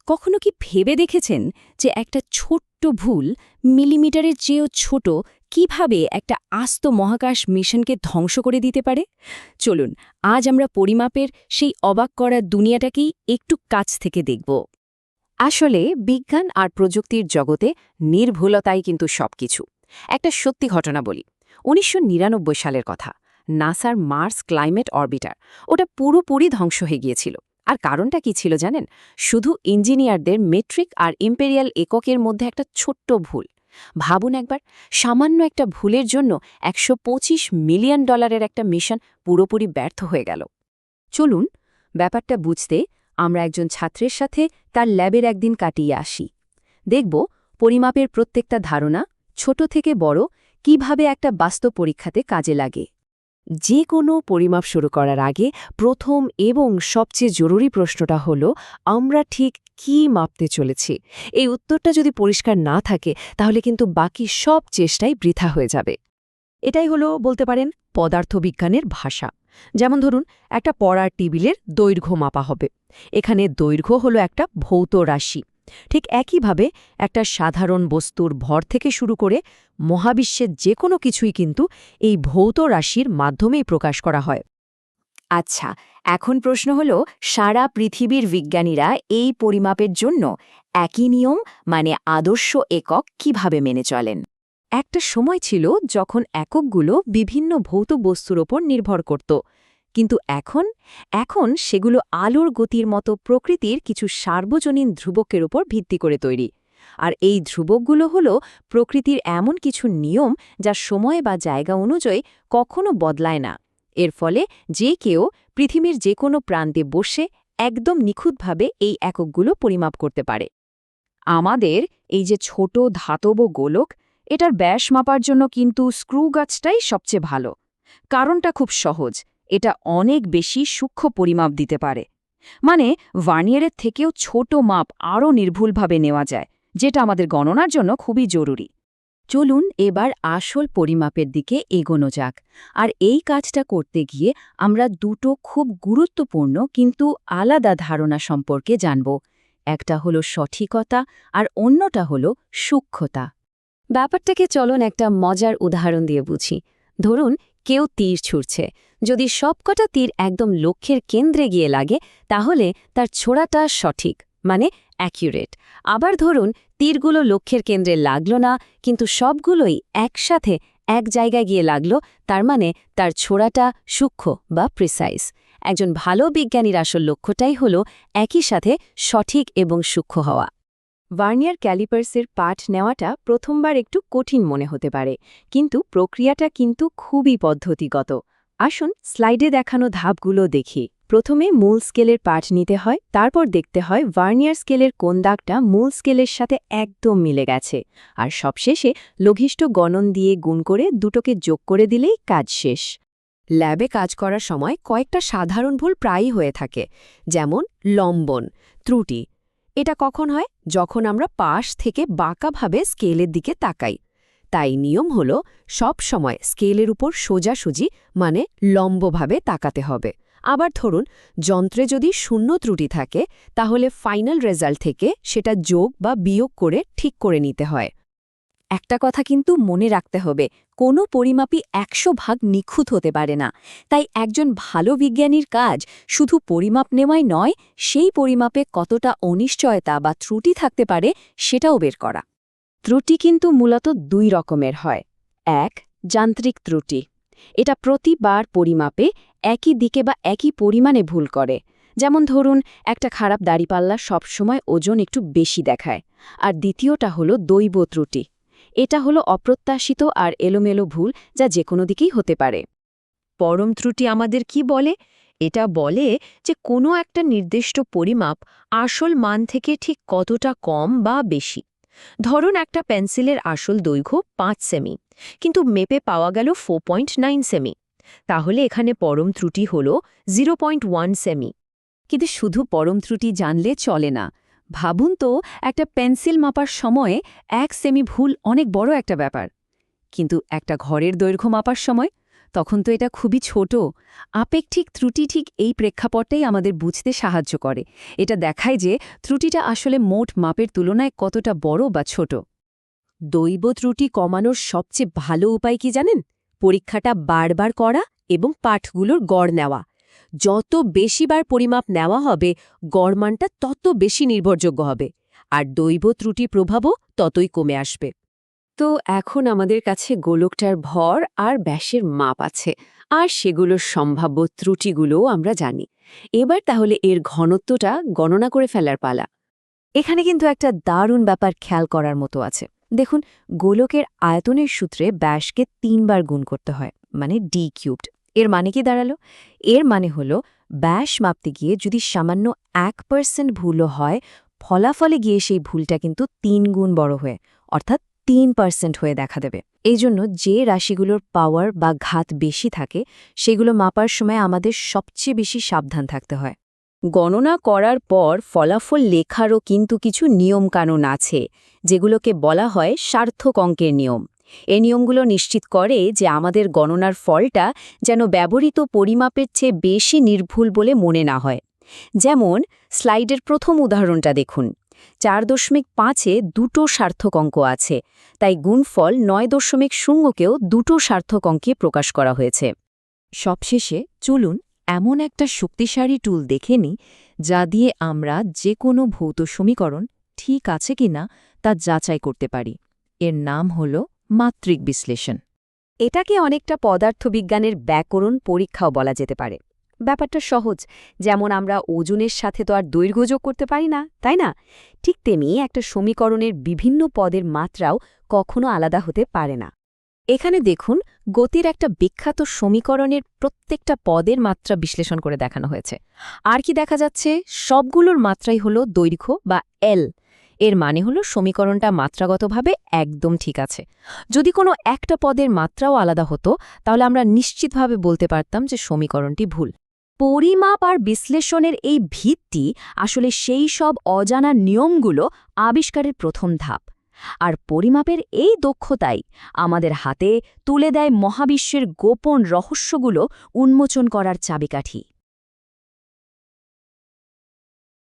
কখনো কি ভেবে দেখেছেন যে একটা ছোট্ট ভুল মিলিমিটারের চেয়েও ছোট কিভাবে একটা আস্ত মহাকাশ মিশনকে ধ্বংস করে দিতে পারে? চলুন আজ আমরা পরিমাপের সেই অবাক করা দুনিয়াটাকেই একটু কাছ থেকে দেখব। আসলে বিজ্ঞান আর প্রযুক্তির জগতে নির্ভুলতাই কিন্তু সবকিছু। একটা সত্যি ঘটনা বলি, ১৯৯৯ সালের কথা। নাসার মার্স ক্লাইমেট অরবিটার ওটা পুরোপুরি ধ্বংস হয়ে গিয়েছিল। আর কারণটা কি ছিল জানেন? শুধু ইঞ্জিনিয়ারদের মেট্রিক আর ইম্পেরিয়াল এককের মধ্যে একটা ছোট্ট ভুল। ভাবুন একবার, সামান্য একটা ভুলের জন্য $১২৫ মিলিয়ন একটা মিশন পুরোপুরি ব্যর্থ হয়ে গেল। চলুন ব্যাপারটা বুঝতে আমরা একজন ছাত্রের সাথে তার ল্যাবের একদিন কাটিয়ে আসি। দেখব পরিমাপের প্রত্যেকটা ধারণা, ছোট থেকে বড়, কিভাবে একটা বাস্তব পরীক্ষাতে কাজে লাগে। যে কোনো পরিমাপ শুরু করার আগে প্রথম এবং সবচেয়ে জরুরি প্রশ্নটা হলো, আমরা ঠিক কি মাপতে চলেছি? এই উত্তরটা যদি পরিষ্কার না থাকে তাহলে কিন্তু বাকি সব চেষ্টাই বৃথা হয়ে যাবে। এটাই হলো বলতে পারেন পদার্থবিজ্ঞানের ভাষা। যেমন ধরুন, একটা পড়ার টেবিলের দৈর্ঘ্য মাপা হবে। এখানে দৈর্ঘ্য হলো একটা ভৌত রাশি। ঠিক একইভাবে একটা সাধারণ বস্তুর ভর থেকে শুরু করে মহাবিশ্বের যে কোনো কিছুই কিন্তু এই ভৌত রাশির মাধ্যমেই প্রকাশ করা হয়। আচ্ছা, এখন প্রশ্ন হলো, সারা পৃথিবীর বিজ্ঞানীরা এই পরিমাপের জন্য একই নিয়ম মানে আদর্শ একক কিভাবে মেনে চলেন? একটা সময় ছিল যখন এককগুলো বিভিন্ন ভৌত বস্তুর ওপর নির্ভর করত, কিন্তু এখন সেগুলো আলোর গতির মতো প্রকৃতির কিছু সার্বজনীন ধ্রুবকের উপর ভিত্তি করে তৈরি। আর এই ধ্রুবকগুলো হলো প্রকৃতির এমন কিছু নিয়ম যা সময় বা জায়গা অনুযায়ী কখনো বদলায় না। এর ফলে যে কেউ পৃথিবীর যে কোনো প্রান্তে বসে একদম নিখুঁতভাবে এই এককগুলো পরিমাপ করতে পারে। আমাদের এই যে ছোট ধাতব গোলক, এটার ব্যাস মাপার জন্য কিন্তু স্ক্রু গাছটাই সবচেয়ে ভালো। কারণটা খুব সহজ, এটা অনেক বেশি সূক্ষ্ম পরিমাপ দিতে পারে। মানে ভার্নিয়ারের থেকেও ছোট মাপ আরও নির্ভুলভাবে নেওয়া যায়, যেটা আমাদের গণনার জন্য খুবই জরুরি। চলুন এবার আসল পরিমাপের দিকে এগোনো যাক। আর এই কাজটা করতে গিয়ে আমরা দুটো খুব গুরুত্বপূর্ণ কিন্তু আলাদা ধারণা সম্পর্কে জানব। একটা হলো সঠিকতা আর অন্যটা হলো সূক্ষ্মতা। ব্যাপারটাকে চলুন একটা মজার উদাহরণ দিয়ে বুঝি। ধরুন কেউ তীর ছুঁড়ছে। যদি সবকটা তীর একদম লক্ষ্যের কেন্দ্রে গিয়ে লাগে তাহলে তার ছোড়াটা সঠিক, মানে অ্যাকিউরেট। আবার ধরুন তীরগুলো লক্ষ্যের কেন্দ্রে লাগলো না, কিন্তু সবগুলোই একসাথে এক জায়গায় গিয়ে লাগলো, তার মানে তার ছোড়াটা সূক্ষ্ম বা প্রিসাইজ। একজন ভালো বিজ্ঞানীর আসল লক্ষ্যটাই হলো একই সাথে সঠিক এবং সূক্ষ্ম হওয়া। ভার্নিয়ার ক্যালিপার্সের পাঠ নেওয়াটা প্রথমবার একটু কঠিন মনে হতে পারে, কিন্তু প্রক্রিয়াটা কিন্তু খুবই পদ্ধতিগত। আসুন স্লাইডে দেখানো ধাপগুলো দেখি। প্রথমে মূল স্কেলের পাঠ নিতে হয়, তারপর দেখতে হয় ভার্নিয়ার স্কেলের কোন দাগটা মূল স্কেলের সাথে একদম মিলে গেছে, আর সবশেষে লঘিষ্ঠ গণন দিয়ে গুণ করে দুটোকে যোগ করে দিলেই কাজ শেষ। ল্যাবে কাজ করার সময় কয়েকটা সাধারণ ভুল প্রায়ই হয়ে থাকে, যেমন লম্বন, ত্রুটি। এটা কখন হয়? যখন আমরা পাশ থেকে বাঁকাভাবে স্কেলের দিকে তাকাই। তাই নিয়ম হল সব সময় স্কেলের উপর সোজাসুজি মানে লম্বভাবে তাকাতে হবে। আবার ধরুন যন্ত্রে যদি শূন্য ত্রুটি থাকে তাহলে ফাইনাল রেজাল্ট থেকে সেটা যোগ বা বিয়োগ করে ঠিক করে নিতে হয়। একটা কথা কিন্তু মনে রাখতে হবে, কোনো পরিমাপই ১০০% নিখুঁত হতে পারে না। তাই একজন ভালো বিজ্ঞানীর কাজ শুধু পরিমাপ নেওয়াই নয়, সেই পরিমাপে কতটা অনিশ্চয়তা বা ত্রুটি থাকতে পারে সেটাও বের করা। ত্রুটি কিন্তু মূলত দুই রকমের হয়। এক, যান্ত্রিক ত্রুটি। এটা প্রতিবার পরিমাপে একই দিকে বা একই পরিমাণে ভুল করে। যেমন ধরুন একটা খারাপ দাড়িপাল্লা সবসময় ওজন একটু বেশি দেখায়। আর দ্বিতীয়টা হলো দৈব ত্রুটি। এটা হলো অপ্রত্যাশিত আর এলোমেলো ভুল, যা যে কোনো দিকেই হতে পারে। পরম ত্রুটি আমাদের কি বলে? এটা বলে যে কোনো একটা নির্দিষ্ট পরিমাপ আসল মান থেকে ঠিক কতটা কম বা বেশি। ধরুন একটা পেন্সিলের আসল দৈর্ঘ্য ৫ সেমি, কিন্তু মেপে পাওয়া গেল 4.9 সেমি। তাহলে এখানে পরম ত্রুটি হল 0.1 সেমি। কিন্তু শুধু পরম ত্রুটি জানলে চলে না। ভাবুন তো, একটা পেন্সিল মাপার সময়ে ১ সেমি ভুল অনেক বড় একটা ব্যাপার। কিন্তু একটা ঘরের দৈর্ঘ্য মাপার সময় তখন তো এটা খুবই ছোট। আপেক্ষিক ত্রুটি ঠিক এই প্রেক্ষাপটেই আমাদের বুঝতে সাহায্য করে। এটা দেখায় যে ত্রুটিটা আসলে মোট মাপের তুলনায় কতটা বড় বা ছোট। দৈব ত্রুটি কমানোর সবচেয়ে ভালো উপায় কি জানেন? পরীক্ষাটা বারবার করা এবং পাঠগুলোর গড় নেওয়া। যত বেশিবার পরিমাপ নেওয়া হবে, গড়মানটা তত বেশি নির্ভরযোগ্য হবে, আর দৈব ত্রুটি প্রভাবও ততই কমে আসবে। তো এখন আমাদের কাছে গোলকটার ভর আর ব্যাসের মাপ আছে, আর সেগুলোর সম্ভাব্য ত্রুটিগুলোও আমরা জানি। এবার তাহলে এর ঘনত্বটা গণনা করে ফেলার পালা। এখানে কিন্তু একটা দারুণ ব্যাপার খেয়াল করার মতো আছে। দেখুন, গোলকের আয়তনের সূত্রে ব্যাসকে ৩ বার গুণ করতে হয়, মানে d³। এর মানে কি দাঁড়ালো? এর মানে হলো ব্যাস মাপতে গিয়ে যদি সামান্য 1% ভুলও হয়, ফলাফলে গিয়ে সেই ভুলটা কিন্তু ৩ গুণ বড় হয়ে, অর্থাৎ ৩% হয়ে দেখা দেবে। এই জন্য যে রাশিগুলোর পাওয়ার বা ঘাত বেশি থাকে, সেগুলো মাপার সময় আমাদের সবচেয়ে বেশি সাবধান থাকতে হয়। গণনা করার পর ফলাফল লেখারও কিন্তু কিছু নিয়মকানুন আছে, যেগুলোকে বলা হয় সার্থক অঙ্কের নিয়ম। এই নিয়মগুলো নিশ্চিত করে যে আমাদের গণনার ফলটা যেন ব্যবহৃত পরিমাপের চেয়ে বেশি নির্ভুল বলে মনে না হয়। যেমন স্লাইডের প্রথম উদাহরণটা দেখুন। ৪.৫-এ দুটো সার্থক অঙ্ক আছে, তাই গুণফল ৯.০-কেও দুটো সার্থক অঙ্কে প্রকাশ করা হয়েছে। সবশেষে চলুন এমন একটা শক্তিশালী টুল দেখে নিই, যা দিয়ে আমরা যে কোনো ভৌত সমীকরণ ঠিক আছে কিনা তা যাচাই করতে পারি। এর নাম হল মাত্রিক বিশ্লেষণ। এটাকে অনেকটা পদার্থবিজ্ঞানের ব্যাকরণ পরীক্ষাও বলা যেতে পারে। ব্যাপারটা সহজ, যেমন আমরা ওজনের সাথে তো আর দৈর্ঘ্য যোগ করতে পারি না, তাই না? ঠিক তেমনি একটা সমীকরণের বিভিন্ন পদের মাত্রাও কখনো আলাদা হতে পারে না। এখানে দেখুন, গতির একটা বিখ্যাত সমীকরণের প্রত্যেকটা পদের মাত্রা বিশ্লেষণ করে দেখানো হয়েছে। আর কি দেখা যাচ্ছে? সবগুলোর মাত্রাই হল দৈর্ঘ্য বা এল। এর মানে হল সমীকরণটা মাত্রাগতভাবে একদম ঠিক আছে। যদি কোনো একটা পদের মাত্রাও আলাদা হতো, তাহলে আমরা নিশ্চিতভাবে বলতে পারতাম যে সমীকরণটি ভুল। পরিমাপ আর বিশ্লেষণের এই ভিত্তি আসলে সেই সব অজানা নিয়মগুলো আবিষ্কারের প্রথম ধাপ। আর পরিমাপের এই দক্ষতাই আমাদের হাতে তুলে দেয় মহাবিশ্বের গোপন রহস্যগুলো উন্মোচন করার চাবিকাঠি।